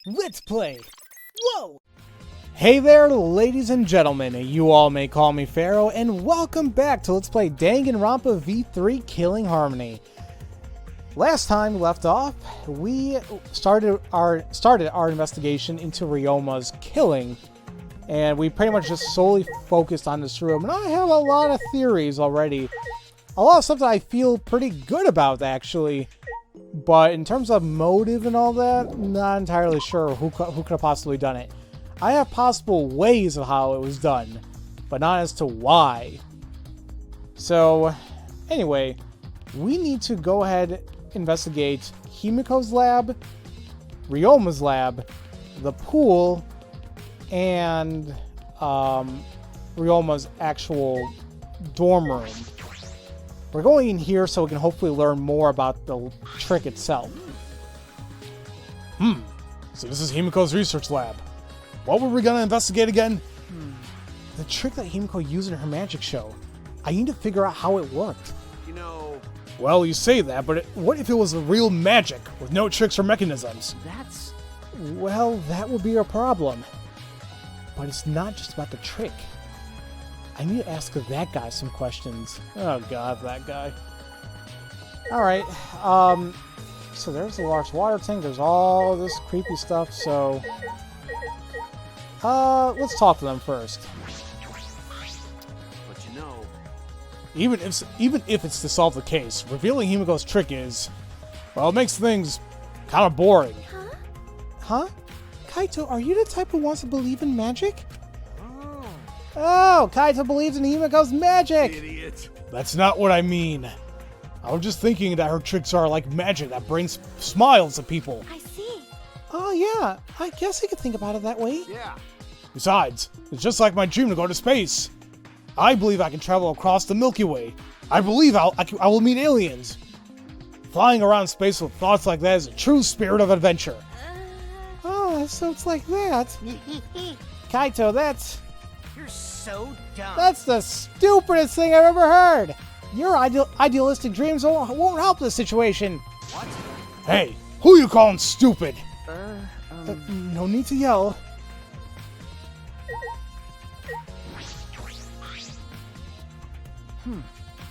Let's play! Whoa! Hey there, ladies and gentlemen. You all may call me Pharaoh, and welcome back to Let's Play Danganronpa V3 Killing Harmony. Last time we left off, we started our investigation into Ryoma's killing, and we pretty much just solely focused on this room. And I have a lot of theories already. A lot of stuff that I feel pretty good about, actually. But in terms of motive and all that, not entirely sure who could have possibly done it. I have possible ways of how it was done, but not as to why. So, anyway, we need to go ahead investigate Himiko's lab, Ryoma's lab, the pool, and Ryoma's actual dorm room. We're going in here so we can hopefully learn more about the trick itself. So this is Himiko's research lab. What were we gonna investigate again? The trick that Himiko used in her magic show. I need to figure out how it worked. Well, you say that, but what if it was a real magic with no tricks or mechanisms? Well, that would be a problem. But it's not just about the trick. I need to ask that guy some questions. Oh god, that guy. Alright, so there's a large water tank, there's all this creepy stuff, so... let's talk to them first. But you know... Even if it's to solve the case, revealing Himiko's trick is... well, it makes things kind of boring. Huh? Kaito, are you the type who wants to believe in magic? Oh, Kaito believes in Himiko's magic! Idiot. That's not what I mean. I was just thinking that her tricks are like magic that brings smiles to people. I see. Oh yeah, I guess I could think about it that way. Yeah. Besides, it's just like my dream to go to space. I believe I can travel across the Milky Way. I believe I will meet aliens. Flying around space with thoughts like that is a true spirit of adventure. Oh, so it's like that. Kaito, You're so dumb. that's the stupidest thing I've ever heard. Your idealistic dreams won't help this situation. What? Hey, who you calling stupid? No need to yell.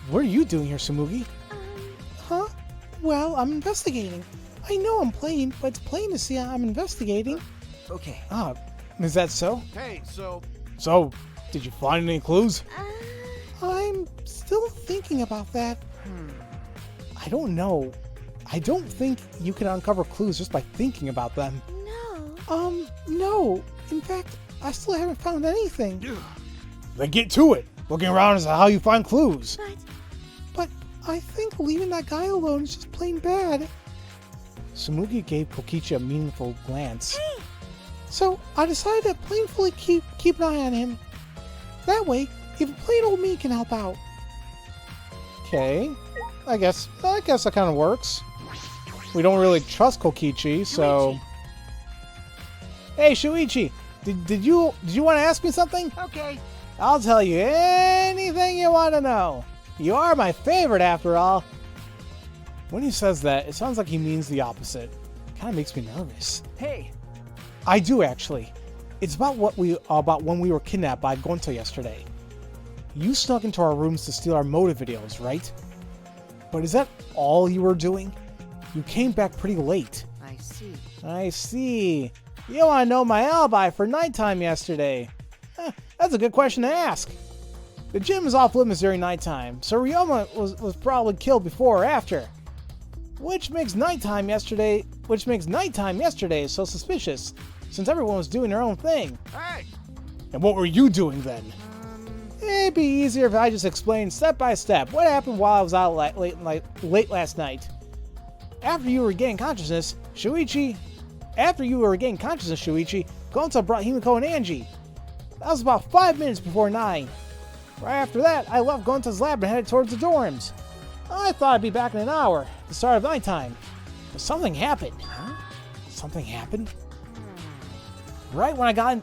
What are you doing here, Tsumugi? Huh? Well, I'm investigating. I know I'm playing, but it's plain to see I'm investigating. Okay. Ah, is that so? Hey, so... So, did you find any clues? I'm still thinking about that. I don't know. I don't think you can uncover clues just by thinking about them. No. No. In fact, I still haven't found anything. Then get to it. Looking around is how you find clues. But I think leaving that guy alone is just plain bad. Tsumugi gave Kokichi a meaningful glance. So I decided to plainly keep an eye on him. That way, even plain old me can help out. Okay, I guess that kind of works. We don't really trust Kokichi, so. Hey, Shuichi, did you want to ask me something? Okay. I'll tell you anything you want to know. You are my favorite, after all. When he says that, it sounds like he means the opposite. It kind of makes me nervous. Hey. I do, actually. It's about when we were kidnapped by Gonto yesterday. You snuck into our rooms to steal our motive videos, right? But is that all you were doing? You came back pretty late. I see. I see. You want to know my alibi for nighttime yesterday? That's a good question to ask. The gym is off limits during nighttime, so Ryoma was probably killed before or after. Which makes nighttime yesterday so suspicious, since everyone was doing their own thing. Hey. And what were you doing then? It'd be easier if I just explained step by step what happened while I was out late last night. After you regained consciousness, Shuichi, Gonto brought Himiko and Angie. That was about 5 minutes before 9. Right after that, I left Gonto's lab and headed towards the dorms. I thought I'd be back in an hour, the start of nighttime. But something happened. Something happened? Right when I got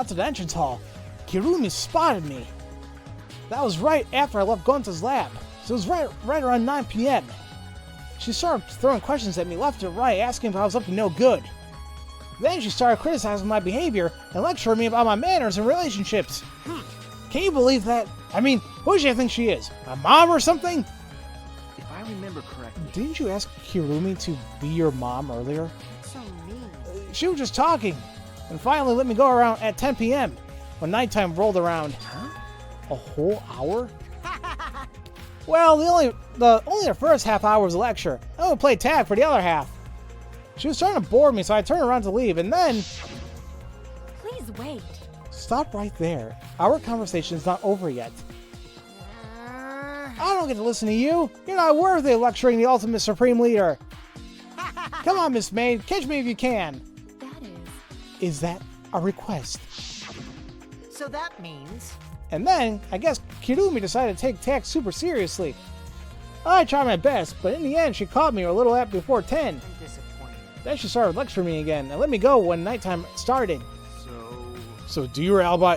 to the entrance hall, Kirumi spotted me. That was right after I left Gonto's lab, so it was right around 9 p.m. She started throwing questions at me left and right, asking if I was up to no good. Then she started criticizing my behavior and lecturing me about my manners and relationships. Can you believe that? I mean, who does she think she is? My mom or something? If I remember correctly. Didn't you ask Kirumi to be your mom earlier? That's so mean. She was just talking, and finally let me go around at 10 p.m. when nighttime rolled around. Huh? A whole hour? Well, only the first half hour was a lecture. I would play tag for the other half. She was starting to bore me, so I turned around to leave, and then... Please wait. Stop right there. Our conversation's not over yet. I don't get to listen to you. You're not worthy of lecturing the ultimate supreme leader. Come on, Miss Maid. Catch me if you can. That Is that a request? So that means... And then, I guess Kirumi decided to take tag super seriously. I tried my best, but in the end, she caught me a little at before 10. I'm disappointed. Then she started lecturing me again and let me go when nighttime started. So do your alibi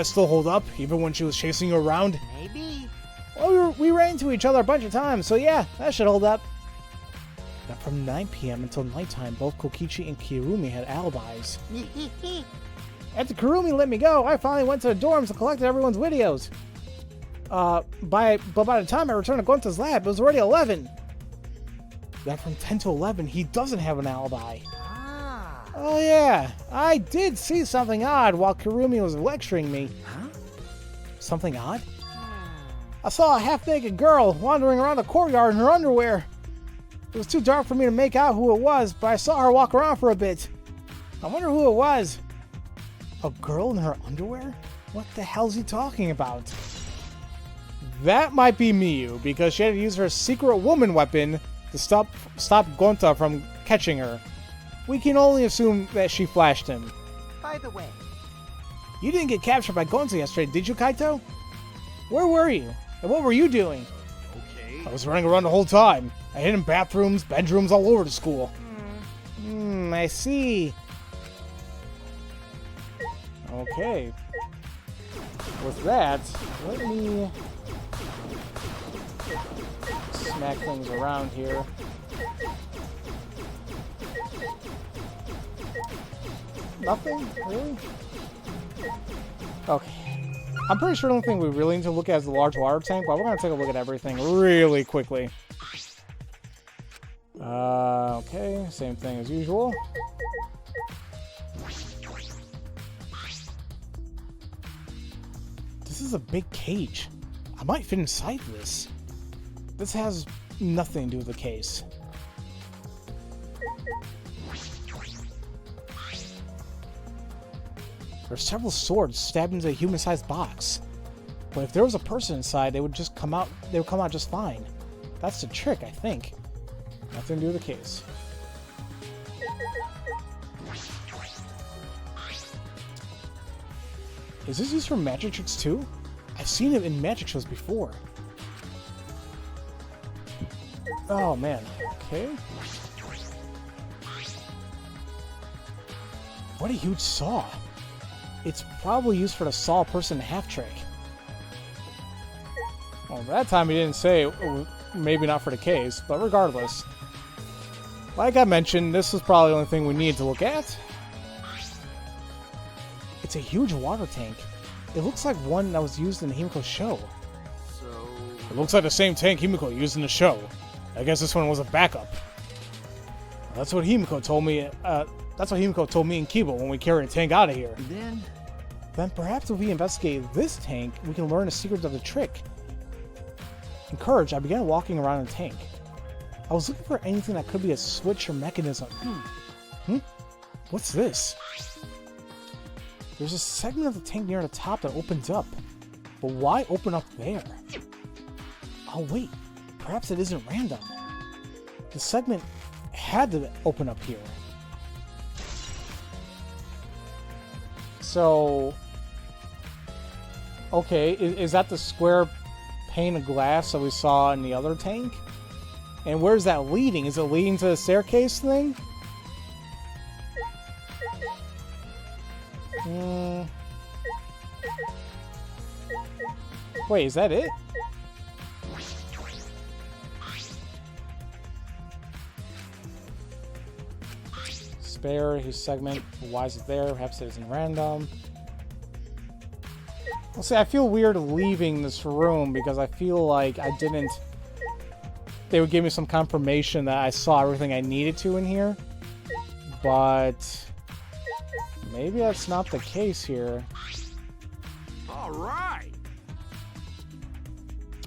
still hold up, even when she was chasing you around? Maybe. Well, we ran into each other a bunch of times, so yeah, that should hold up. Now, from 9 p.m. until nighttime, both Kokichi and Kirumi had alibis. After Kirumi let me go, I finally went to the dorms and collected everyone's videos. But by the time I returned to Gonta's lab, it was already 11. Then from 10 to 11, he doesn't have an alibi. Ah. Oh yeah, I did see something odd while Kirumi was lecturing me. Huh? Something odd? I saw a half-naked girl wandering around the courtyard in her underwear. It was too dark for me to make out who it was, but I saw her walk around for a bit. I wonder who it was. A girl in her underwear? What the hell's he talking about? That might be Miyu, because she had to use her secret woman weapon to stop Gonta from catching her. We can only assume that she flashed him. By the way, You didn't get captured by Gonta yesterday, did you, Kaito? Where were you? And what were you doing? I was running around the whole time. I hid in bathrooms, bedrooms, all over the school. I see. Okay. With that, let me smack things around here. Nothing? Really? Okay. I'm pretty sure the only thing we really need to look at is the large water tank, but we're going to take a look at everything really quickly. Okay, same thing as usual. This is a big cage. I might fit inside this. This has nothing to do with the case. There's several swords stabbed into a human-sized box. But if there was a person inside, they would come out just fine. That's the trick, I think. Nothing to do with the case. Is this used for magic tricks too? I've seen it in magic shows before. Oh man, okay. What a huge saw. It's probably used for the saw a person in half trick. Well, that time he didn't say maybe not for the case, but regardless. Like I mentioned, this was probably the only thing we needed to look at. It's a huge water tank. It looks like one that was used in the Himiko show. It looks like the same tank Himiko used in the show. I guess this one was a backup. That's what Himiko told me. That's what Himiko told me and Kiba when we carried a tank out of here. Then perhaps if we investigate this tank, we can learn the secrets of the trick. Encouraged, I began walking around the tank. I was looking for anything that could be a switch or mechanism. What's this? There's a segment of the tank near the top that opens up. But why open up there? Oh wait, perhaps it isn't random. The segment had to open up here. So, okay, is that the square pane of glass that we saw in the other tank? And where's that leading? Is it leading to the staircase thing? Wait, is that it? Spare his segment. Why is it there? Perhaps it isn't random. Well, see, I feel weird leaving this room because I feel like I didn't... They would give me some confirmation that I saw everything I needed to in here. But... maybe that's not the case here. Alright!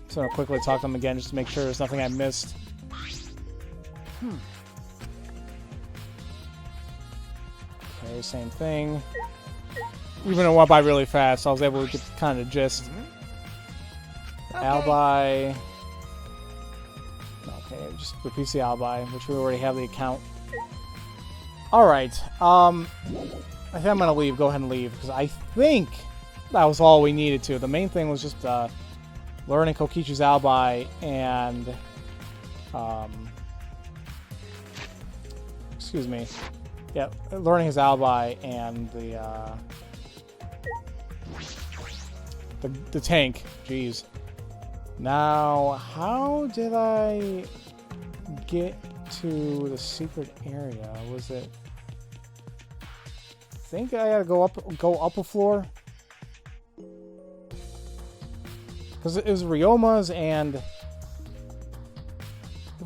So I'm gonna quickly talk to them again just to make sure there's nothing I missed. Okay, same thing. Even though it went by really fast, I was able to get kind of the gist. Okay. Alibi. Okay, just repeats the alibi, which we already have the account. Alright, I think I'm gonna leave. Go ahead and leave, because I think that was all we needed to. The main thing was just learning Kokichi's alibi and excuse me. Yeah, learning his alibi and the tank. Jeez. Now, how did I get to the secret area? Was it? I think I gotta go up a floor. Because it was Ryoma's and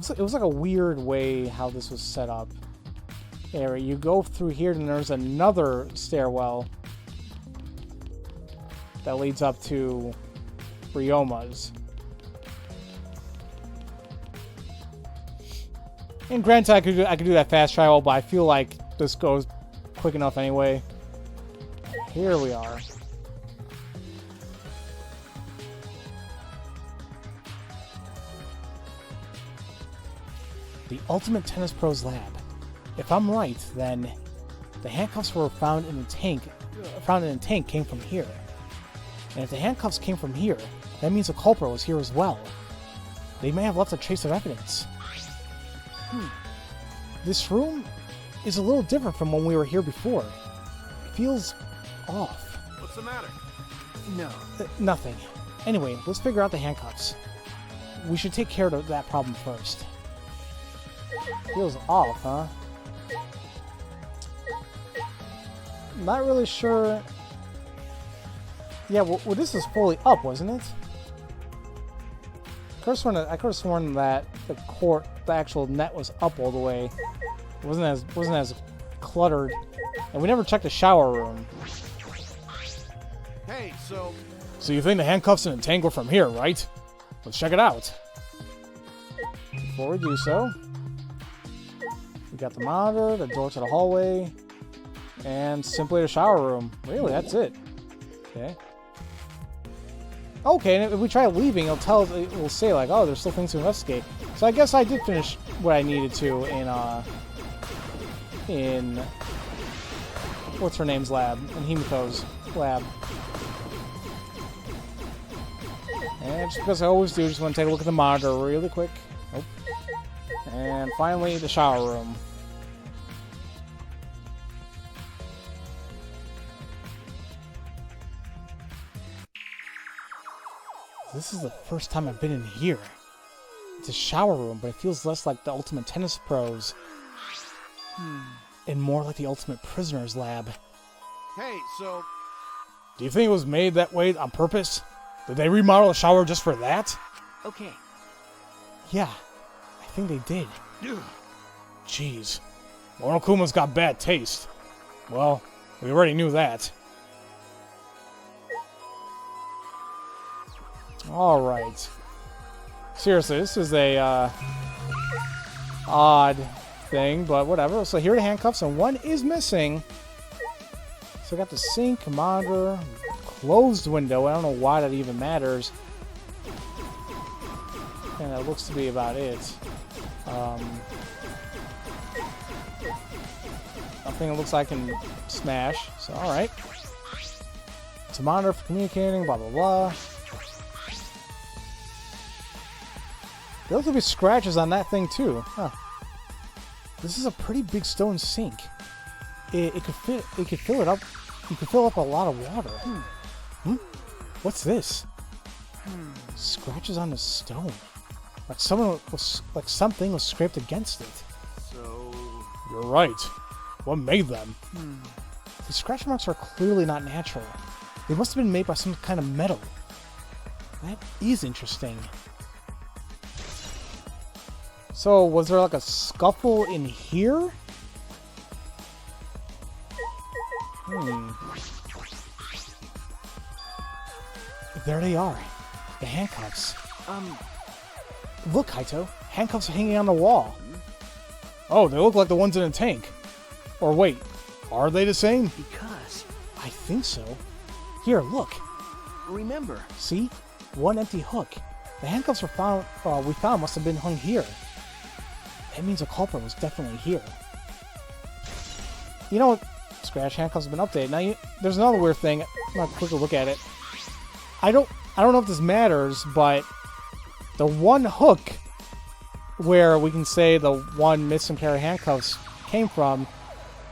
it was like a weird way how this was set up. There, you go through here and there's another stairwell that leads up to Ryoma's. And granted, I could do that fast travel, but I feel like this goes quick enough anyway. Here we are. The Ultimate Tennis Pro's lab. If I'm right, then the handcuffs were found in the tank. Came from here. And if the handcuffs came from here, that means the culprit was here as well. They may have left a trace of evidence. This room is a little different from when we were here before. It feels off. What's the matter? No. Nothing. Anyway, let's figure out the handcuffs. We should take care of that problem first. Feels off, huh? Not really sure. Yeah, well, this is fully up, wasn't it? I could have sworn that the actual net was up all the way. It wasn't as cluttered, and we never checked the shower room. Hey, so So you think the handcuffs in the tank were from here, right? Let's check it out. Before we do so, we got the monitor, the door to the hallway, and simply the shower room. Really, that's it. Okay. Okay, and if we try leaving, it will say like, oh, there's still things to investigate. So I guess I did finish what I needed to in what's her name's lab, in Himiko's lab. And just because I always do, just want to take a look at the monitor really quick. Nope. And finally, the shower room. This is the first time I've been in here. It's a shower room, but it feels less like the Ultimate Tennis Pro's. And more like the Ultimate Prisoner's lab. hey, so Do you think it was made that way on purpose? Did they remodel the shower just for that? Okay. Yeah, I think they did. Jeez. Monokuma's got bad taste. Well, we already knew that. Alright. Seriously, this is a odd thing, but whatever. So here are the handcuffs, and one is missing. So I got the sink, monitor, closed window. I don't know why that even matters. And that looks to be about it. Nothing that looks like I can smash. So, alright. It's a monitor for communicating, blah, blah, blah. There look to be scratches on that thing, too. Huh. This is a pretty big stone sink. It could fill it up. You could fill up a lot of water. What's this? Scratches on the stone. Like something was scraped against it. so You're right. What made them? The scratch marks are clearly not natural. They must have been made by some kind of metal. That is interesting. So, was there like a scuffle in here? There they are. The handcuffs. Look, Kaito. Handcuffs are hanging on the wall. Oh, they look like the ones in a tank. Or wait, are they the same? Because, I think so. Here, look. remember, See? One empty hook. The handcuffs we found must have been hung here. That means a culprit was definitely here. You know what? Scratch handcuffs have been updated. Now, there's another weird thing. I'm gonna quickly look at it. I don't know if this matters, but the one hook where we can say the one missing pair of handcuffs came from,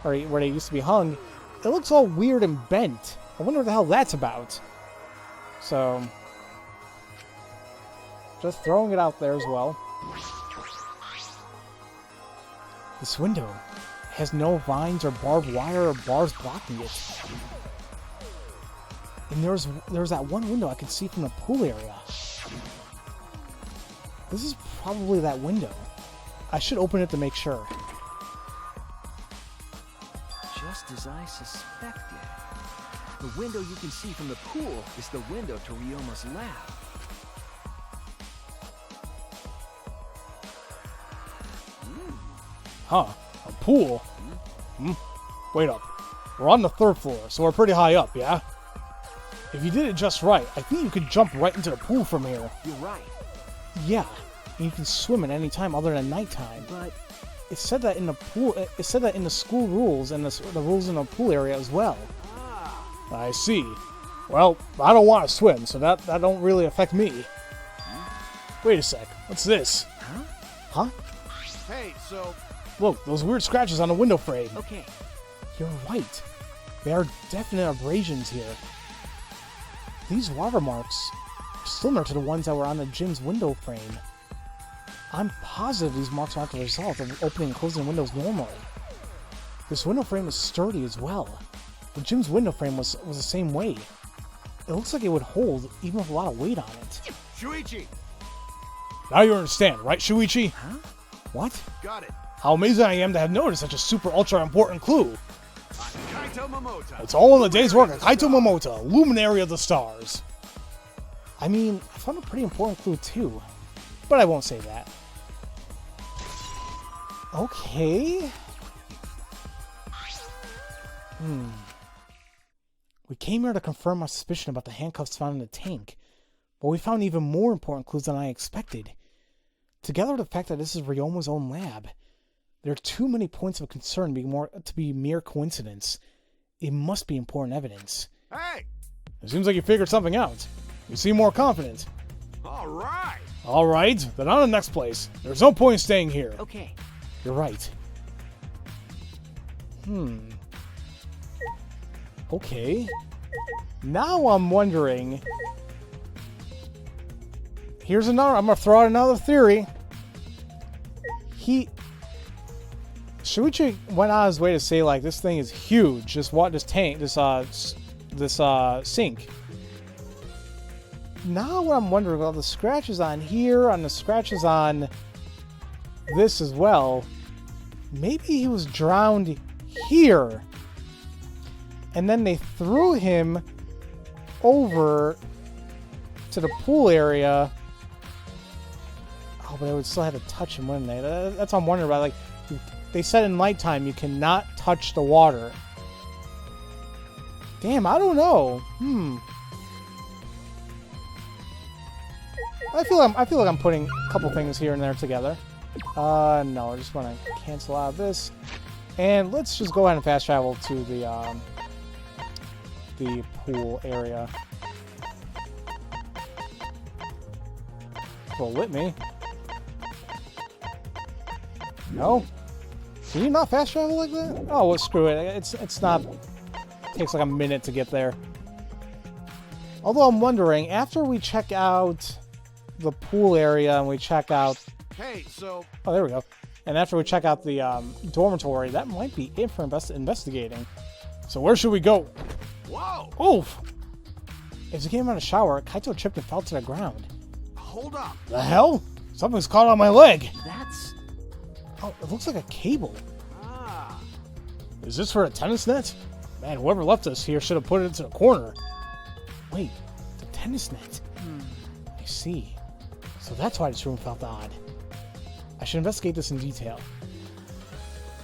or where they used to be hung, it looks all weird and bent. I wonder what the hell that's about. So, just throwing it out there as well. This window has no vines or barbed wire or bars blocking it. And there's that one window I could see from the pool area. This is probably that window. I should open it to make sure. just as I suspected. The window you can see from the pool is the window to Ryoma's lab. Huh, a pool? Wait up. We're on the 3rd floor, so we're pretty high up, yeah? If you did it just right, I think you could jump right into the pool from here. You're right, Yeah, and you can swim at any time other than nighttime. but It said that in the pool. It said that in the school rules and the rules in the pool area as well. I see. Well, I don't want to swim, so that don't really affect me. Wait a sec. What's this? Huh? Hey, so Look, those weird scratches on the window frame. okay. You're right. There are definite abrasions here. These watermarks are similar to the ones that were on the gym's window frame. I'm positive these marks aren't the result of opening and closing windows normally. This window frame is sturdy as well. The gym's window frame was the same way. It looks like it would hold even with a lot of weight on it. Shuichi, Now you understand, right, Shuichi? What? got it. How amazing I am to have noticed such a super ultra important clue. Kaito Momota. It's all in the day's work of Kaito Momota, luminary of the stars. I mean, I found a pretty important clue too, but I won't say that. Okay. We came here to confirm my suspicion about the handcuffs found in the tank, but we found even more important clues than I expected. Together with the fact that this is Ryoma's own lab, there are too many points of concern to be mere coincidence. It must be important evidence. Hey, It seems like you figured something out. You seem more confident. all right. Alright, then on to the next place. There's no point in staying here. Okay. You're right. Okay. Now I'm wondering. I'm gonna throw out another theory. Shuichi went out of his way to say, like, this thing is huge. This sink. Now what I'm wondering about the scratches on here, on the scratches on this as well. Maybe he was drowned here. And then they threw him over to the pool area. Oh, but they would still have to touch him, wouldn't they? That's what I'm wondering about. Like, they said in nighttime you cannot touch the water. Damn, I don't know. I feel like I'm putting a couple things here and there together. No, I just want to cancel out this, and let's just go ahead and fast travel to the pool area. Well, with me. No. Can you not fast travel like that? Oh, well, screw it. It's not. It takes like a minute to get there. Although I'm wondering, after we check out the pool area and we check out. Hey, so Oh, there we go. And after we check out the dormitory, that might be it for investigating. So where should we go? Whoa! Oof! As he came out of the shower, Kaito tripped and fell to the ground. Hold up. The hell? Something's caught on my leg. That's... Oh, it looks like a cable. Ah. Is this for a tennis net? Man, whoever left us here should have put it into the corner. Wait, the tennis net. I see. So that's why this room felt odd. I should investigate this in detail.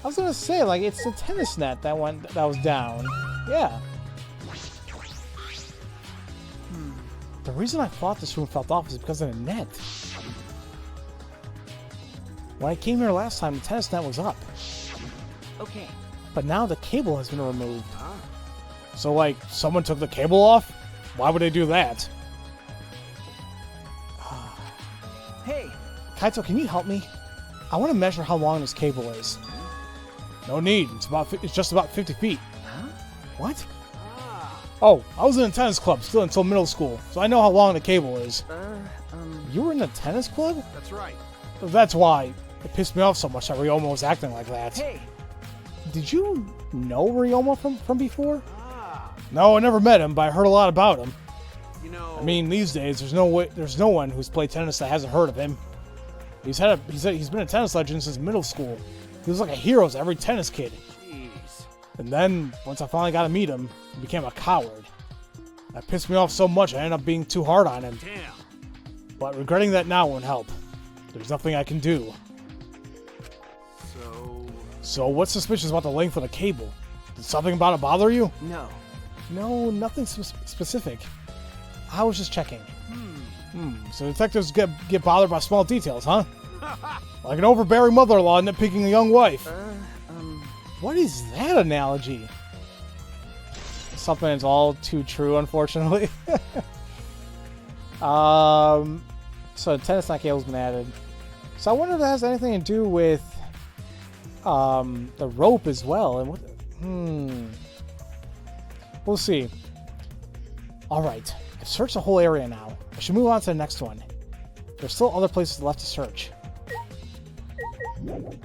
I was gonna say, like, it's the tennis net that was down. Yeah. The reason I thought this room felt off is because of the net. When I came here last time, the tennis net was up. okay. But now the cable has been removed. So, like, someone took the cable off? Why would they do that? Hey, Kaito, can you help me? I want to measure how long this cable is. No need. It's just about 50 feet. What? Oh, I was in a tennis club still until middle school, so I know how long the cable is. You were in a tennis club? That's right. That's why it pissed me off so much that Ryoma was acting like that. hey. Did you know Ryoma from before? No, I never met him, but I heard a lot about him. You know. I mean, these days, there's no one who's played tennis that hasn't heard of him. He's been a tennis legend since middle school. He was like a hero to every tennis kid. Jeez. And then, once I finally got to meet him, he became a coward. That pissed me off so much I ended up being too hard on him. Damn. But regretting that now won't help. There's nothing I can do. So what's suspicious about the length of the cable? Did something about it bother you? No. No, nothing specific. I was just checking. So detectives get bothered by small details, huh? Like an overbearing mother-in-law nitpicking a young wife. What is that analogy? Something that's all too true, unfortunately. So the tennis net cable's been added. So I wonder if that has anything to do with the rope as well. And what? We'll see. All right, I've searched the whole area now. I should move on to the next one. There's still other places left to search.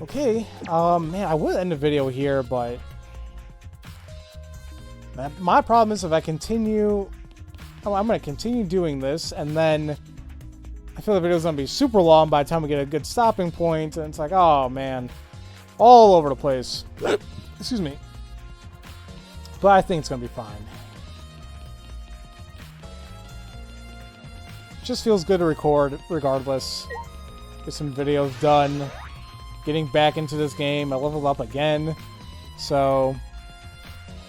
Okay, man, I would end the video here, but my problem is if I continue, I'm going to continue doing this, and then I feel the video's going to be super long by the time we get a good stopping point, and it's like, oh man, all over the place. Excuse me. But I think it's going to be fine. Just feels good to record regardless. Get some videos done. Getting back into this game. I leveled up again. So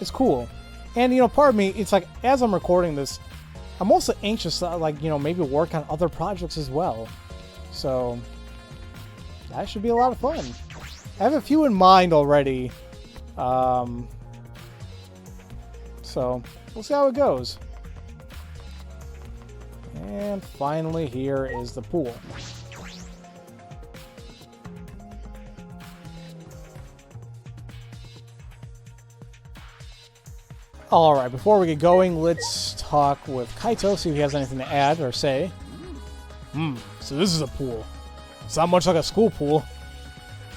it's cool. And you know, part of me, it's like as I'm recording this, I'm also anxious to like, you know, maybe work on other projects as well. So that should be a lot of fun. I have a few in mind already. So we'll see how it goes. And finally, here is the pool. Alright, before we get going, let's talk with Kaito, see if he has anything to add or say. So this is a pool. It's not much like a school pool.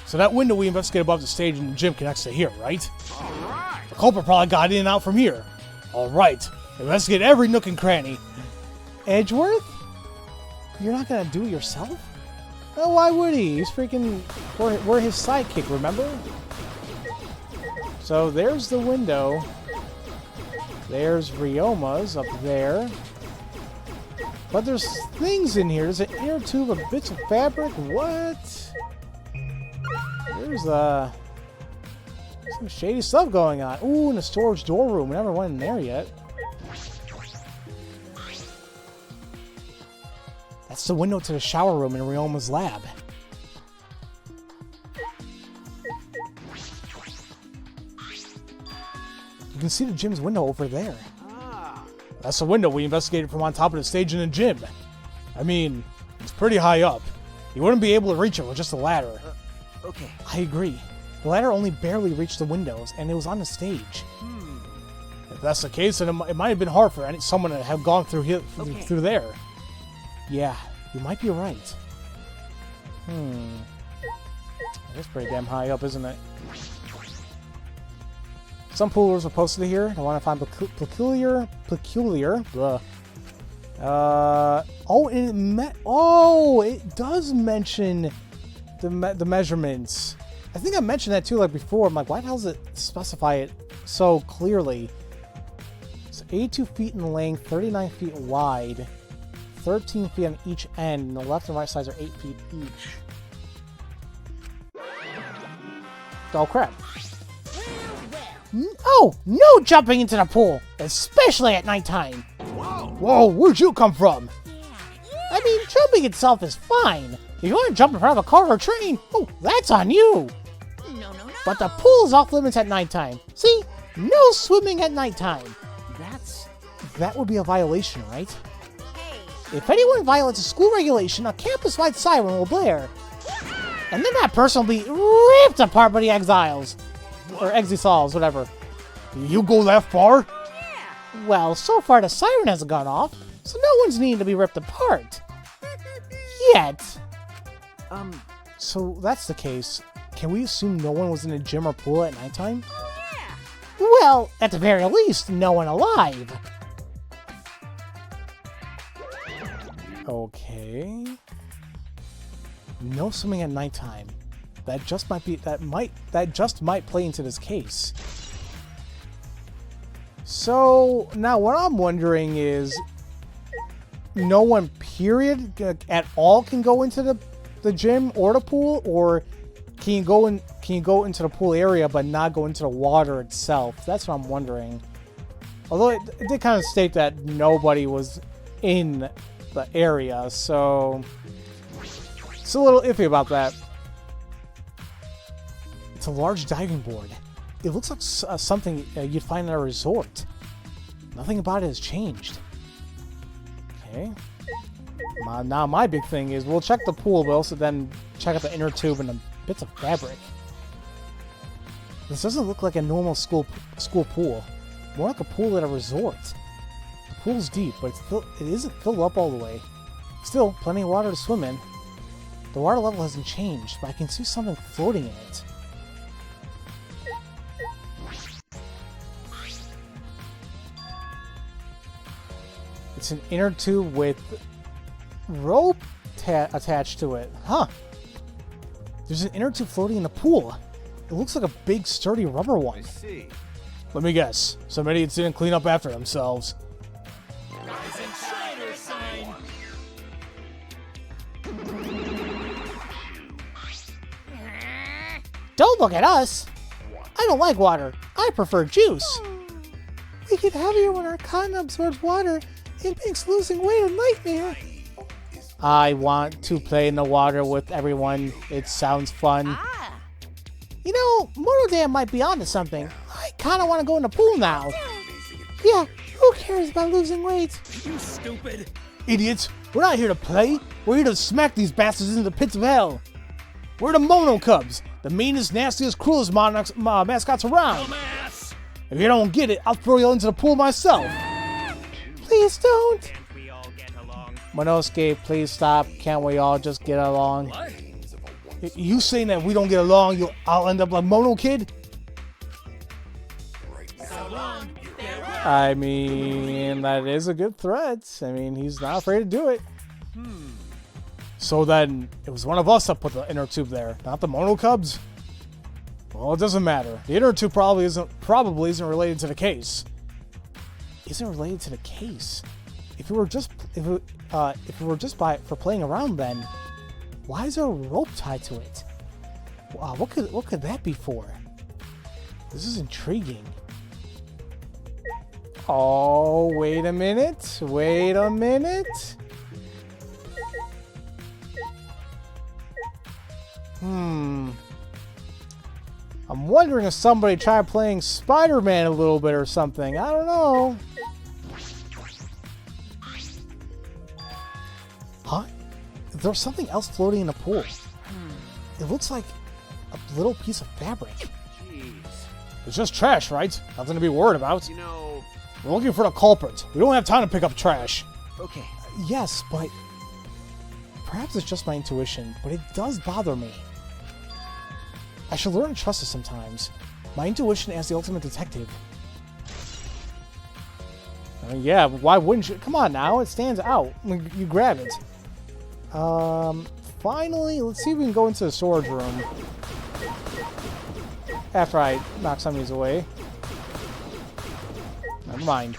So that window we investigated above the stage in the gym connects to here, right? Alright. The culprit probably got in and out from here. Alright, investigate every nook and cranny. Edgeworth? You're not gonna do it yourself? Oh, why would he? He's freaking... We're his sidekick, remember? So there's the window. There's Ryoma's up there. But there's things in here. There's an inner tube of bits of fabric. What? There's some shady stuff going on. Ooh, in the storage door room. We never went in there yet. That's the window to the shower room in Ryoma's lab. You can see the gym's window over there. That's the window we investigated from on top of the stage in the gym. I mean, it's pretty high up. You wouldn't be able to reach it with just a ladder. Okay. I agree. The ladder only barely reached the windows, and it was on the stage. If that's the case, then it might have been hard for someone to have gone through here, Okay. through there. Yeah, you might be right. That's pretty damn high up, isn't it? Some pool rules are posted here. I want to find peculiar. Blah. It does mention the measurements. I think I mentioned that too, like before. I'm like, why the hell does it specify it so clearly? It's 82 feet in length, 39 feet wide, 13 feet on each end, and the left and right sides are 8 feet each. Oh crap. Oh, no jumping into the pool, especially at nighttime. Whoa, where'd you come from? I mean, jumping itself is fine. If you want to jump in front of a car or a train, oh, that's on you. No. But the pool's off limits at nighttime. See? No swimming at nighttime. That would be a violation, right? If anyone violates a school regulation, a campus-wide siren will blare. And then that person will be ripped apart by the exiles. Or exiles, whatever. You go that far? Well, so far the siren hasn't gone off, so no one's needing to be ripped apart. Yet. So that's the case. Can we assume no one was in a gym or pool at nighttime? Well, at the very least, no one alive. Okay. No swimming at nighttime. That just might play into this case. So now what I'm wondering is, no one period at all can go into the gym or the pool, or can you go into the pool area but not go into the water itself? That's what I'm wondering. Although it did kind of state that nobody was in the area, so it's a little iffy about that. It's a large diving board. It looks like something you'd find at a resort. Nothing about it has changed. Okay. Now my big thing is, we'll check the pool, but also then check out the inner tube and the bits of fabric. This doesn't look like a normal school pool. More like a pool at a resort. The pool's deep, but it isn't filled up all the way. Still, plenty of water to swim in. The water level hasn't changed, but I can see something floating in it. It's an inner tube with rope attached to it. Huh. There's an inner tube floating in the pool. It looks like a big, sturdy rubber one. I see. Let me guess. Some idiots didn't clean up after themselves. Don't look at us. I don't like water. I prefer juice. We get heavier when our cotton absorbs water. It makes losing weight a nightmare. I want to play in the water with everyone. It sounds fun. You know, Monodam might be onto something. I kind of want to go in the pool now. Yeah, who cares about losing weight? You stupid! Idiots, we're not here to play. We're here to smack these bastards into the pits of hell. We're the Mono Cubs, the meanest, nastiest, cruelest mascots around. Dumbass! If you don't get it, I'll throw you into the pool myself. Please don't. Can't we all get along? Monosuke, please stop. Can't we all just get along? What? You saying that we don't get along, I'll end up like Mono Kid? So long, farewell! I mean, that is a good threat. I mean, he's not afraid to do it. So then, it was one of us that put the inner tube there, not the Mono Cubs? Well, it doesn't matter. The inner tube probably isn't related to the case. Isn't related to the case. If it were just for playing around, then why is there a rope tied to it? What could that be for? This is intriguing. Oh, wait a minute. Wait a minute. I'm wondering if somebody tried playing Spider-Man a little bit or something. I don't know. Huh? There's something else floating in the pool. It looks like a little piece of fabric. Jeez. It's just trash, right? Nothing to be worried about. You know, We're looking for the culprit. We don't have time to pick up trash. Okay, Yes, but perhaps it's just my intuition, but it does bother me. I should learn to trust it sometimes. My intuition as the ultimate detective. Yeah, why wouldn't you? Come on now, it stands out. You grab it. Finally, let's see if we can go into the storage room. After I knock some of these away. Never mind.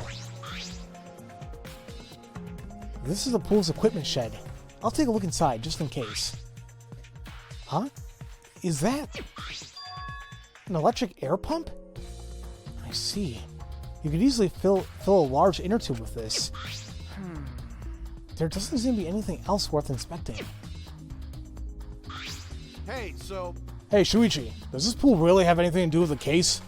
This is the pool's equipment shed. I'll take a look inside, just in case. Huh? Is that an electric air pump? I see. You could easily fill a large inner tube with this. There doesn't seem to be anything else worth inspecting. Hey, so... Hey, Shuichi, does this pool really have anything to do with the case?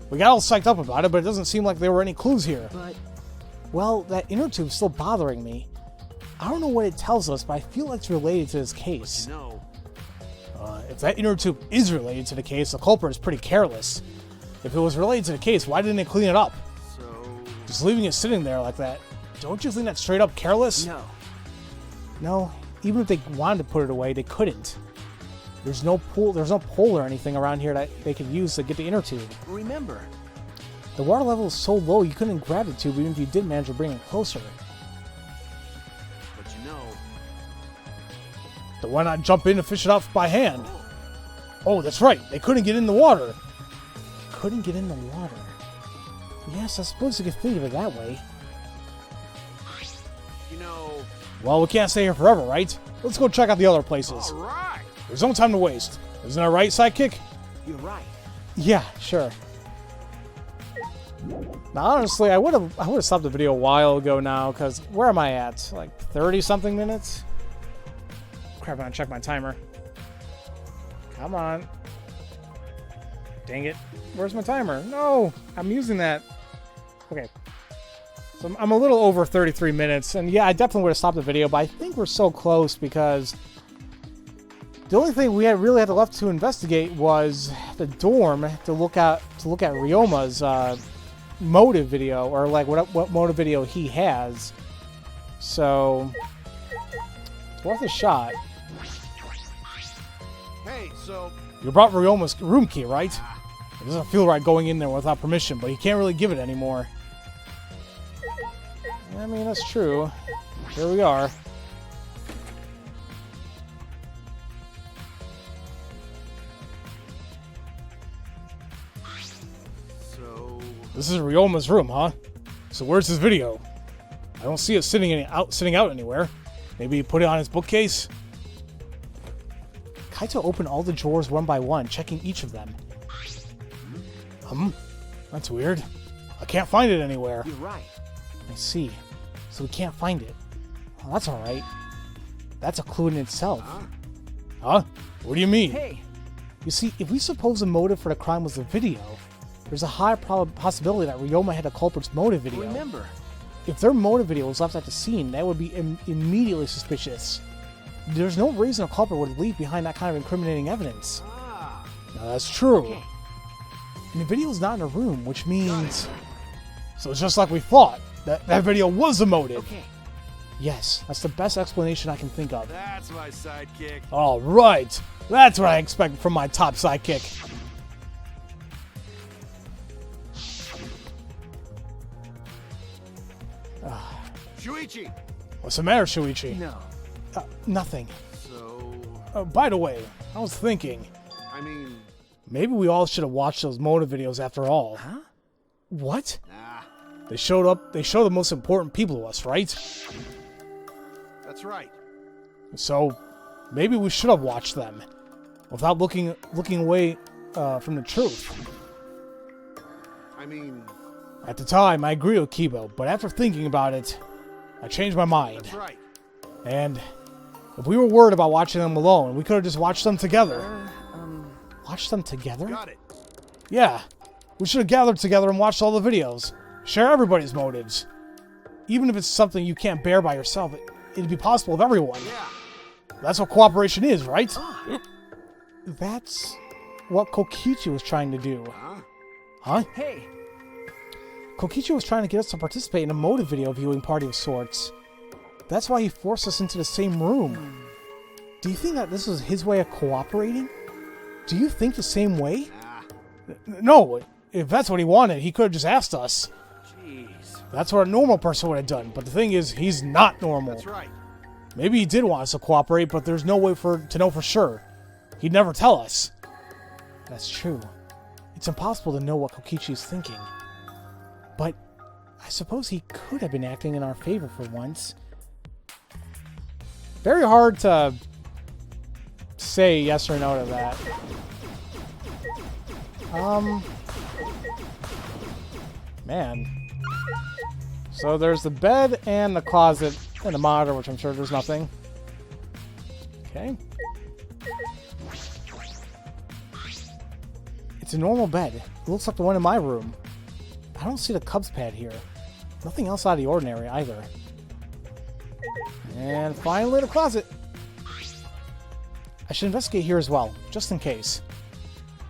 We got all psyched up about it, but it doesn't seem like there were any clues here. But... Well, that inner tube's still bothering me. I don't know what it tells us, but I feel like it's related to this case. No. If that inner tube is related to the case, the culprit is pretty careless. If it was related to the case, why didn't they clean it up? So... Just leaving it sitting there like that. Don't you think that's straight up careless? No. No, even if they wanted to put it away, they couldn't. There's no pole or anything around here that they could use to get the inner tube. Remember. The water level is so low you couldn't grab the tube even if you did manage to bring it closer. But you know... Then why not jump in and fish it off by hand? Oh, that's right. They couldn't get in the water. Couldn't get in the water. Yes, I suppose you could think of it that way. You know... Well, we can't stay here forever, right? Let's go check out the other places. Alright! There's no time to waste. Isn't that right, sidekick? You're right. Yeah, sure. Now, honestly, I would have stopped the video a while ago now, because where am I at? Like 30-something minutes? Crap, I'm gonna check my timer. Come on. Dang it. Where's my timer? No! I'm using that. Okay. So I'm a little over 33 minutes, and yeah, I definitely would have stopped the video, but I think we're so close because the only thing we really had left to investigate was the dorm to look at Ryoma's motive video, or like what motive video he has. So it's worth a shot. Hey, so... You brought Ryoma's room key, right? It doesn't feel right going in there without permission, but he can't really give it anymore. I mean, that's true. Here we are. So... This is Ryoma's room, huh? So where's his video? I don't see it sitting out anywhere. Maybe he put it on his bookcase? Kaito opened all the drawers one by one, checking each of them. That's weird. I can't find it anywhere. You're right. I see. So we can't find it. Well, that's alright. That's a clue in itself. Huh? What do you mean? Hey. You see, if we suppose the motive for the crime was the video, there's a high possibility that Ryoma had the culprit's motive video. Remember. If their motive video was left at the scene, that would be immediately suspicious. There's no reason a culprit would leave behind that kind of incriminating evidence. Ah... Now, that's true. Okay. And the video is not in a room, which means... So it's just like we thought. That video was the motive. Okay. Yes, that's the best explanation I can think of. That's my sidekick. All right. That's what I expect from my top sidekick. Shuichi! What's the matter, Shuichi? No. Nothing. So... By the way, I was thinking, I mean... maybe we all should have watched those motive videos after all. Huh? What? Nah. They show the most important people to us, right? That's right. So, maybe we should have watched them without looking away from the truth. I mean... At the time, I agree with Kibo, but after thinking about it, I changed my mind. That's right. And if we were worried about watching them alone, we could have just watched them together. Watch them together? Got it. Yeah, we should have gathered together and watched all the videos. Share everybody's motives. Even if it's something you can't bear by yourself, it'd be possible with everyone. Yeah. That's what cooperation is, right? That's what Kokichi was trying to do. Huh? Hey. Kokichi was trying to get us to participate in a motive video viewing party of sorts. That's why he forced us into the same room. Do you think that this was his way of cooperating? Do you think the same way? No, if that's what he wanted, he could have just asked us. Jeez. That's what a normal person would have done. But the thing is, he's not normal. That's right. Maybe he did want us to cooperate, but there's no way to know for sure. He'd never tell us. That's true. It's impossible to know what Kokichi's thinking. But I suppose he could have been acting in our favor for once. Very hard to say yes or no to that. Man. So there's the bed and the closet and the monitor, which I'm sure there's nothing. Okay. It's a normal bed. It looks like the one in my room. I don't see the Cubs pad here. Nothing else out of the ordinary either. And finally the closet. I should investigate here as well, just in case.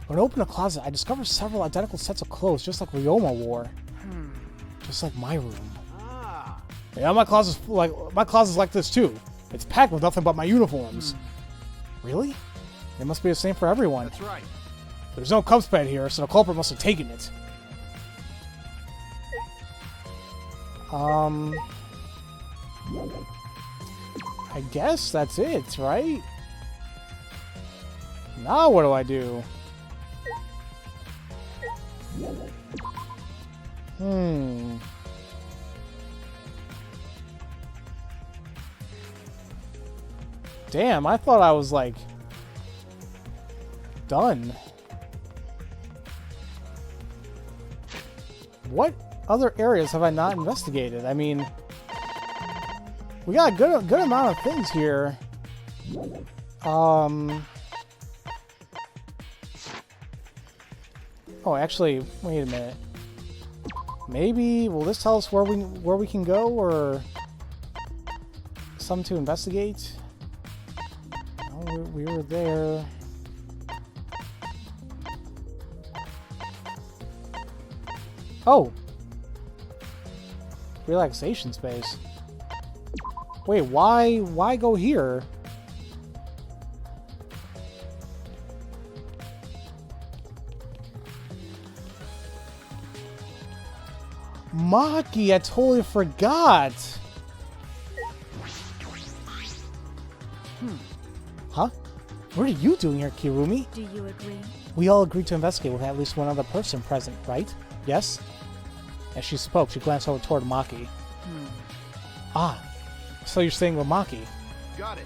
When I opened the closet, I discovered several identical sets of clothes, just like Ryoma wore. Just like my room. Yeah, my closet's like this too. It's packed with nothing but my uniforms. Really? It must be the same for everyone. That's right. There's no Cubs pad here, so the culprit must have taken it. I guess that's it, right? Now what do I do? Damn, I thought I was, like, done. What other areas have I not investigated? I mean, we got a good amount of things here. Oh, actually, wait a minute. Maybe will this tell us where we can go, or something to investigate? Oh, we were there. Oh, relaxation space. Wait, why go here? Maki, I totally forgot. Huh? What are you doing here, Kirumi? Do you agree? We all agreed to investigate with at least one other person present, right? Yes? As she spoke, she glanced over toward Maki. Ah, so you're staying with Maki. Got it.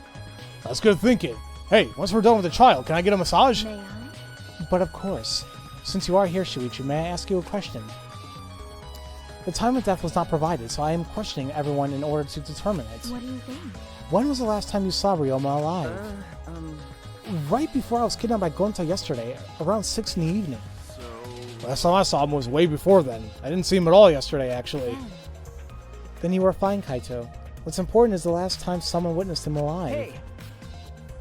That's good thinking. Hey, once we're done with the trial, can I get a massage? May I? But of course. Since you are here, Shuichi, may I ask you a question? The time of death was not provided, so I am questioning everyone in order to determine it. What do you think? When was the last time you saw Ryoma alive? Right before I was kidnapped by Gonta yesterday, around 6 in the evening. So, Last time I saw him was way before then. I didn't see him at all yesterday, actually. Then you were fine, Kaito. What's important is the last time someone witnessed him alive. Hey,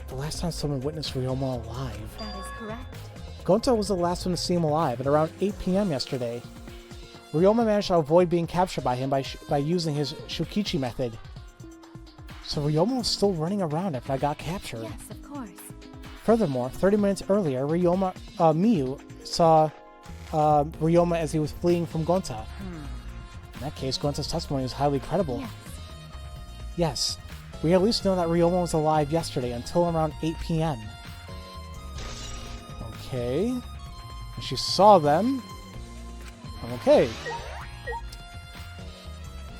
The last time someone witnessed Ryoma alive. That is correct. Gonta was the last one to see him alive at around 8 p.m. yesterday. Ryoma managed to avoid being captured by him by using his Shukichi method. So Ryoma was still running around after I got captured. Yes, of course. Furthermore, 30 minutes earlier, Miyu saw Ryoma as he was fleeing from Gonta. In that case, Gonta's testimony is highly credible. Yes. Yes, we at least know that Ryoma was alive yesterday until around 8 p.m. Okay. And she saw them. Okay.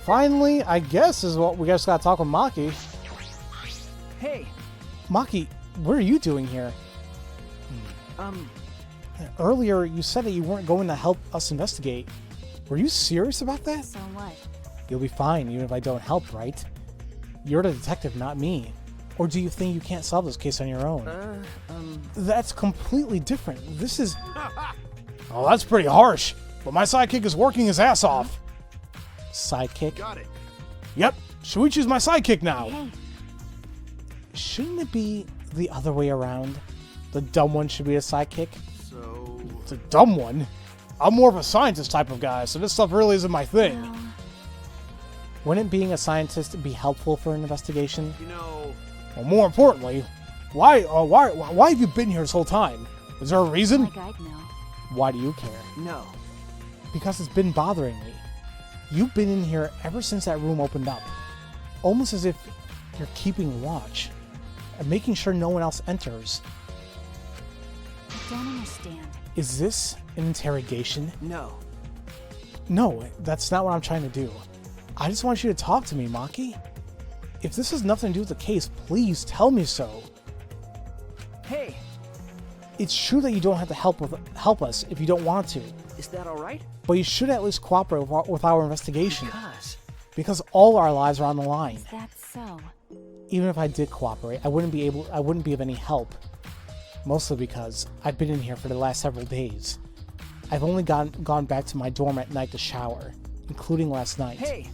Finally, I guess is what we just gotta talk with Maki. hey, Maki, what are you doing here? Earlier, you said that you weren't going to help us investigate. Were you serious about that? So what? You'll be fine, even if I don't help, right? You're the detective, not me. Or do you think you can't solve this case on your own? That's completely different. This is... Oh, that's pretty harsh. But my sidekick is working his ass off. Sidekick? got it. Yep, Shuichi's my sidekick now. Hey, Shouldn't it be the other way around? The dumb one should be a sidekick? So, It's a dumb one. I'm more of a scientist type of guy, so this stuff really isn't my thing. well, Wouldn't being a scientist be helpful for an investigation? you know, Well, more importantly, why have you been here this whole time? Is there a reason? Like I'd know. Why do you care? No. Because it's been bothering me. You've been in here ever since that room opened up. Almost as if you're keeping watch. And making sure no one else enters. I don't understand. Is this an interrogation? No. No, that's not what I'm trying to do. I just want you to talk to me, Maki. If this has nothing to do with the case, please tell me so. Hey, It's true that you don't have to help us if you don't want to, is that all right? but you should at least cooperate with our investigation. Because Because all our lives are on the line. Is that so? Even if I did cooperate, I wouldn't be of any help. Mostly because I've been in here for the last several days. I've only gone back to my dorm at night to shower, including last night. hey,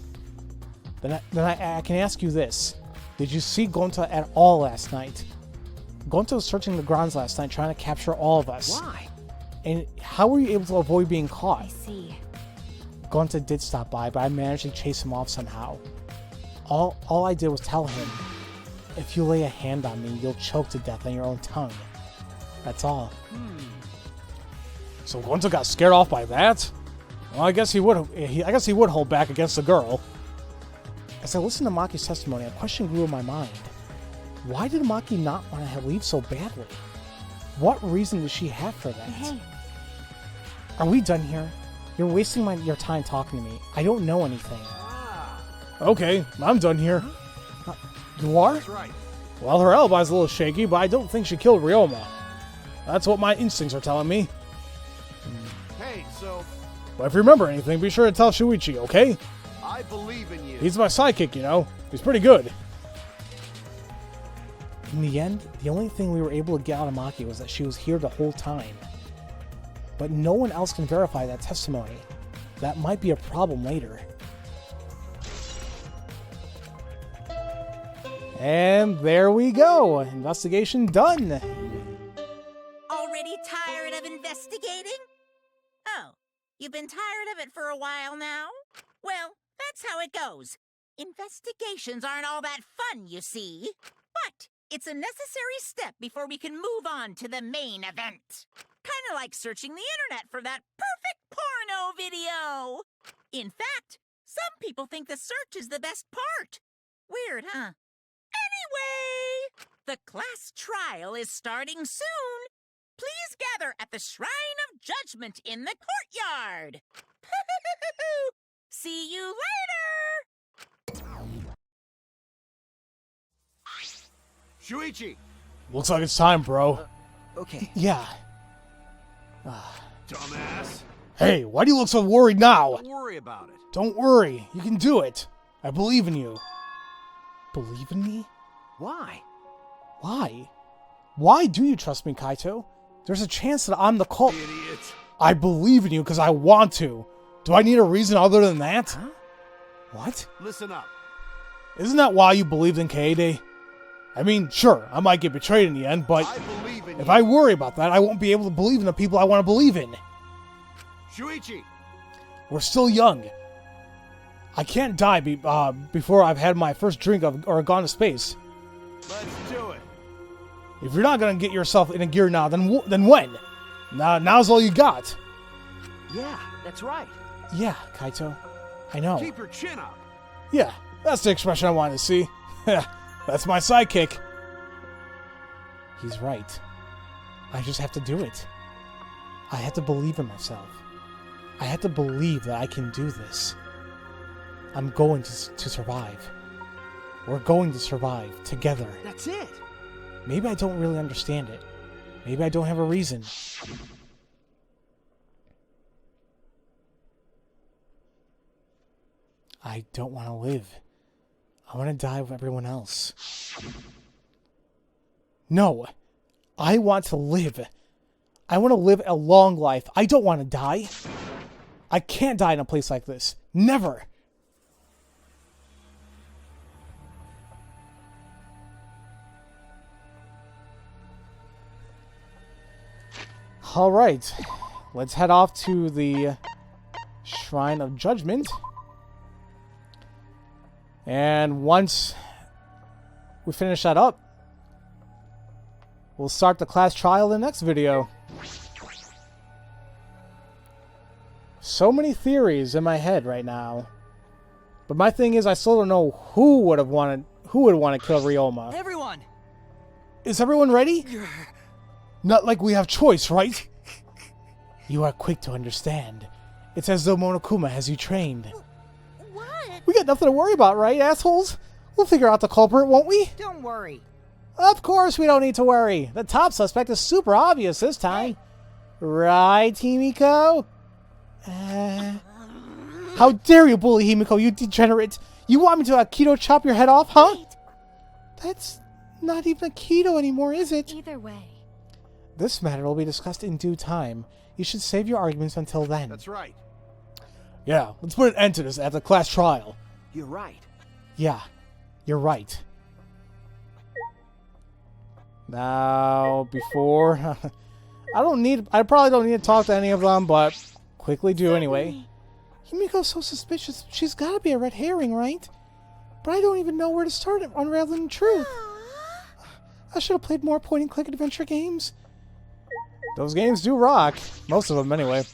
Then I can ask you this. Did you see Gonta at all last night? Gonta was searching the grounds last night trying to capture all of us. why? And how were you able to avoid being I caught? see. Gonta did stop by, but I managed to chase him off somehow. All I did was tell him, if you lay a hand on me, you'll choke to death on your own tongue. That's all. So Gonta got scared off by that? Well, I guess he would hold back against the girl. As I listened to Maki's testimony, a question grew in my mind. Why did Maki not want to leave so badly? What reason does she have for that? Hey, Are we done here? You're wasting your time talking to me. I don't know anything. Okay, I'm done here. You are? That's right. Well, her alibi's a little shaky, but I don't think she killed Ryoma. That's what my instincts are telling me. Hey, so But if you remember anything, be sure to tell Shuichi, okay? I believe in you. He's my sidekick, you know. He's pretty good. In the end, the only thing we were able to get out of Maki was that she was here the whole time. But no one else can verify that testimony. That might be a problem later. And there we go. Investigation done. Already tired of investigating? Oh, you've been tired of it for a while now? Well, that's how it goes. Investigations aren't all that fun, you see. But it's a necessary step before we can move on to the main event. Kinda like searching the internet for that perfect porno video. In fact, some people think the search is the best part. Weird, huh? Anyway, the class trial is starting soon. Please gather at the Shrine of Judgment in the courtyard. See you later! Shuichi! Looks like it's time, bro. Okay. Yeah. Dumbass. Hey, why do you look so worried now? Don't worry about it. Don't worry, you can do it. I believe in you. Believe in me? Why? Why? Why do you trust me, Kaito? There's a chance that I'm the cult. Idiot. I believe in you because I want to. Do I need a reason other than that? Huh? What? Listen up. Isn't that why you believed in Kaede? I mean, sure, I might get betrayed in the end, but I believe in if you. I worry about that, I won't be able to believe in the people I want to believe in. Shuichi! We're still young. I can't die before I've had my first drink or gone to space. Let's do it. If you're not gonna get yourself in a gear now, then when? Now's all you got. Yeah, that's right. Yeah, Kaito. I know. Keep your chin up. Yeah, that's the expression I wanted to see. That's my sidekick. He's right. I just have to do it. I have to believe in myself. I have to believe that I can do this. I'm going to survive. We're going to survive together. That's it. Maybe I don't really understand it. Maybe I don't have a reason. I don't want to live. I want to die with everyone else. No. I want to live. I want to live a long life. I don't want to die. I can't die in a place like this. Never. All right. Let's head off to the Shrine of Judgment. And once we finish that up, we'll start the class trial in the next video. So many theories in my head right now. But my thing is, I still don't know who would want to kill Ryoma. Everyone! Is everyone ready? Not like we have choice, right? You are quick to understand. It's as though Monokuma has you trained. What? We got nothing to worry about, right, assholes? We'll figure out the culprit, won't we? Don't worry. Of course we don't need to worry. The top suspect is super obvious this time. Right, Himiko? How dare you bully Himiko, you degenerate! You want me to Aikido chop your head off, huh? Wait. That's not even Aikido anymore, is it? Either way. This matter will be discussed in due time. You should save your arguments until then. That's right. Yeah, let's put an end to this at the class trial. You're right. Yeah, you're right. Now, before... I probably don't need to talk to any of them, but quickly do anyway. Himiko's so suspicious. She's got to be a red herring, right? But I don't even know where to start unraveling the truth. I should have played more point-and-click adventure games. Those games do rock. Most of them, anyway.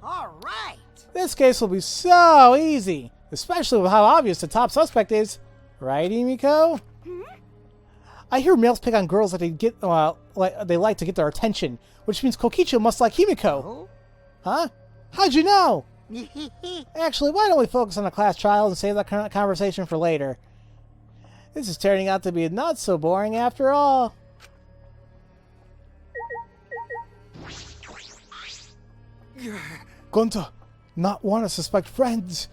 All right. This case will be so easy, especially with how obvious the top suspect is. Right, Himiko? I hear males pick on girls that they like to get their attention, which means Kokichi must like Himiko. Huh? How'd you know? Actually, why don't we focus on the class trial and save that conversation for later? This is turning out to be not so boring after all. Gonta, not want to suspect friends.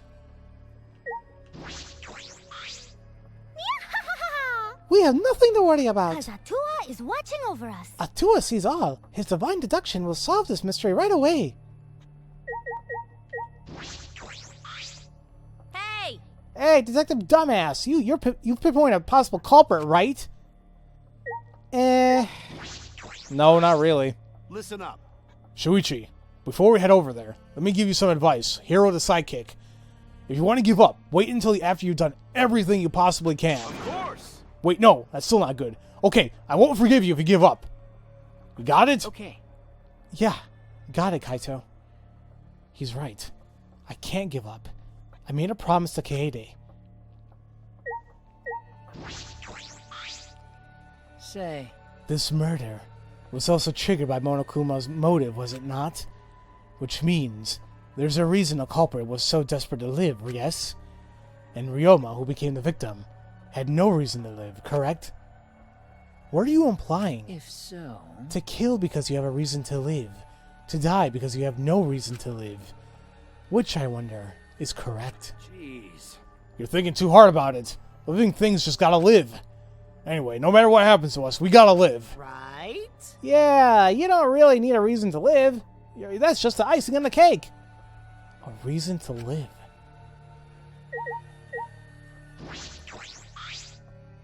We have nothing to worry about. Because Atua is watching over us. Atua sees all. His divine deduction will solve this mystery right away. Hey! Hey, Detective Dumbass, you pinpoint a possible culprit, right? No, not really. Listen up. Shuichi, before we head over there, let me give you some advice. Hero the sidekick. If you want to give up, wait until after you've done everything you possibly can. Of course. Wait, no, that's still not good. Okay, I won't forgive you if you give up. You got it? Okay. Yeah, got it, Kaito. He's right. I can't give up. I made a promise to Kaede. Say, This murder was also triggered by Monokuma's motive, was it not? Which means there's a reason the culprit was so desperate to live, yes? And Ryoma, who became the victim, had no reason to live, correct? What are you implying? if so... To kill because you have a reason to live. To die because you have no reason to live. Which, I wonder, is correct? Jeez. You're thinking too hard about it. Living things just gotta live. Anyway, no matter what happens to us, we gotta live. Right? Yeah, you don't really need a reason to live. That's just the icing on the cake. A reason to live.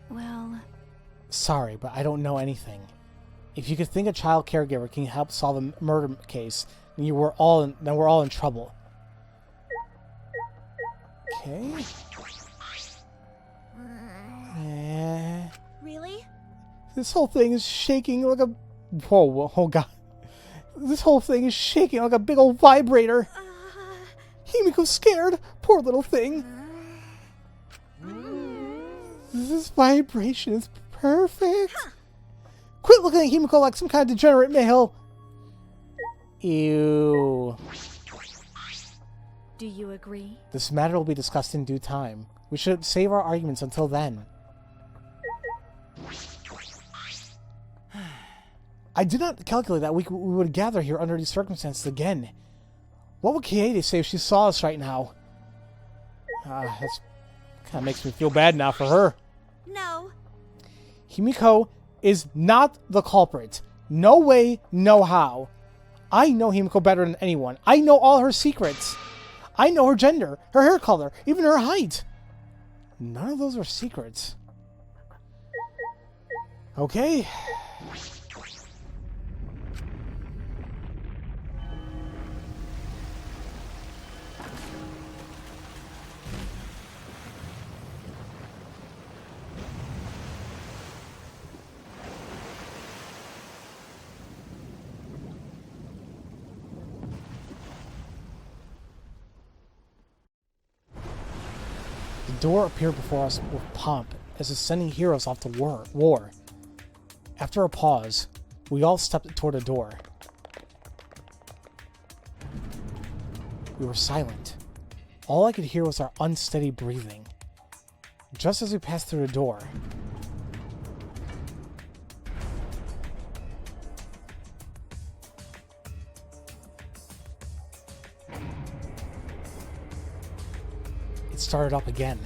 Well, Sorry, but I don't know anything. If you could think a child caregiver can help solve a murder case, then we're all in trouble. Okay. really? This whole thing is shaking like a... Whoa, oh god. This whole thing is shaking like a big old vibrator. Himiko's scared. Poor little thing. This vibration is perfect. Quit looking at Himiko like some kind of degenerate male. Ew. Do you agree? This matter will be discussed in due time. We should save our arguments until then. I did not calculate that we would gather here under these circumstances again. What would Kaede say if she saw us right now? That's kind of makes me feel bad now for her. No. Himiko is not the culprit. No way, no how. I know Himiko better than anyone. I know all her secrets. I know her gender, her hair color, even her height. None of those are secrets. Okay. The door appeared before us with pomp, as if sending heroes off to war. After a pause, we all stepped toward the door. We were silent. All I could hear was our unsteady breathing. Just as we passed through the door, it started up again.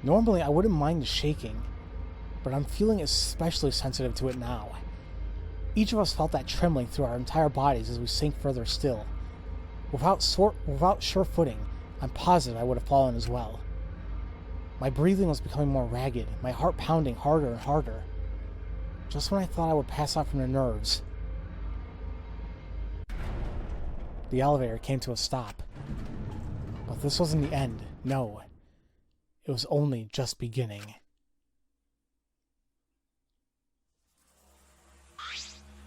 Normally, I wouldn't mind the shaking, but I'm feeling especially sensitive to it now. Each of us felt that trembling through our entire bodies as we sank further still. Without sure footing, I'm positive I would have fallen as well. My breathing was becoming more ragged, my heart pounding harder and harder. Just when I thought I would pass out from the nerves, the elevator came to a stop. But this wasn't the end, no. It was only just beginning.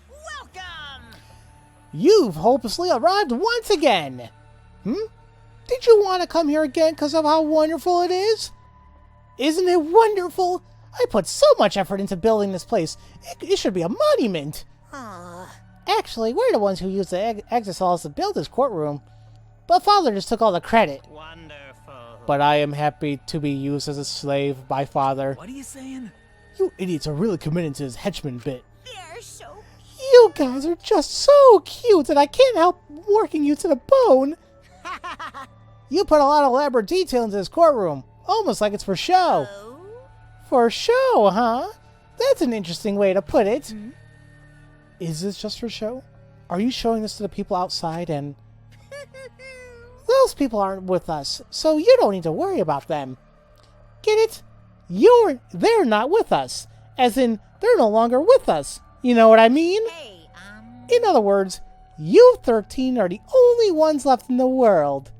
Welcome! You've hopelessly arrived once again! Did you want to come here again because of how wonderful it is? Isn't it wonderful? I put so much effort into building this place. It should be a monument. Actually, we're the ones who used the exhilarating to build this courtroom. But Father just took all the credit. Wonderful. But I am happy to be used as a slave by Father. What are you saying? You idiots are really committed to this henchman bit. They're so You guys are just so cute that I can't help working you to the bone. You put a lot of elaborate detail into this courtroom, almost like it's for show. Oh? For show, huh? That's an interesting way to put it. Is this just for show? Are you showing this to the people outside and... Those people aren't with us, so you don't need to worry about them. Get it? They're not with us. As in, they're no longer with us. You know what I mean? Hey, In other words, you 13 are the only ones left in the world.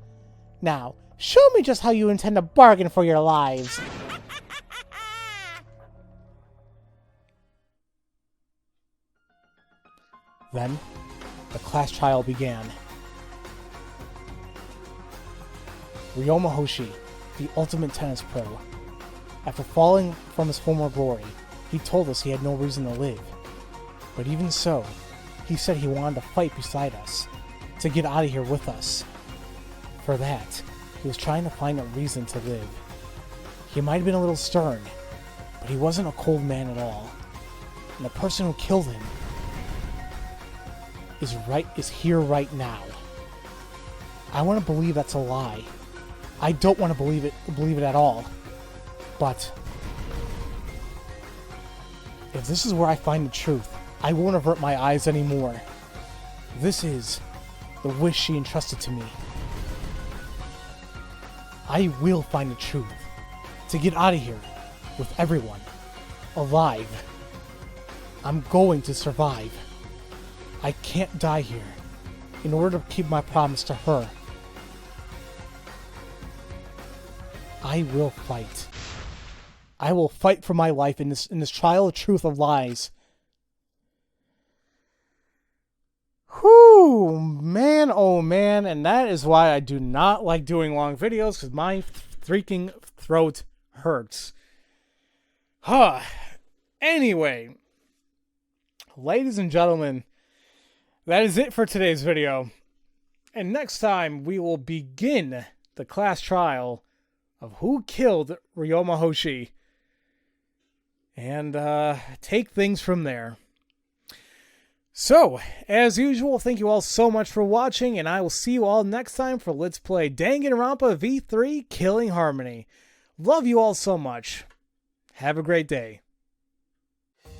Now, show me just how you intend to bargain for your lives. Then, the class trial began. Ryoma Hoshi, the ultimate tennis pro. After falling from his former glory, he told us he had no reason to live. But even so, he said he wanted to fight beside us, to get out of here with us. For that, he was trying to find a reason to live. He might have been a little stern, but he wasn't a cold man at all. And the person who killed him is here right now. I want to believe that's a lie. I don't want to believe it at all. But if this is where I find the truth, I won't avert my eyes anymore. This is the wish she entrusted to me. I will find the truth to get out of here with everyone alive. I'm going to survive. I can't die here in order to keep my promise to her. I will fight. I will fight for my life in this trial of truth of lies. Whew, man, oh man, and that is why I do not like doing long videos, because my freaking throat hurts. Anyway, ladies and gentlemen, that is it for today's video. And next time, we will begin the class trial of who killed Ryoma Hoshi. And take things from there. So, as usual, thank you all so much for watching, and I will see you all next time for Let's Play Danganronpa V3 Killing Harmony. Love you all so much. Have a great day.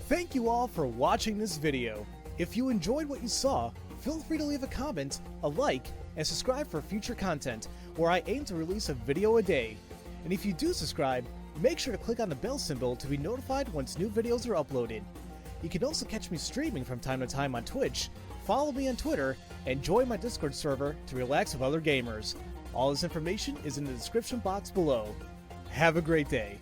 Thank you all for watching this video. If you enjoyed what you saw, feel free to leave a comment, a like, and subscribe for future content, where I aim to release a video a day. And if you do subscribe, make sure to click on the bell symbol to be notified once new videos are uploaded. You can also catch me streaming from time to time on Twitch, follow me on Twitter, and join my Discord server to relax with other gamers. All this information is in the description box below. Have a great day.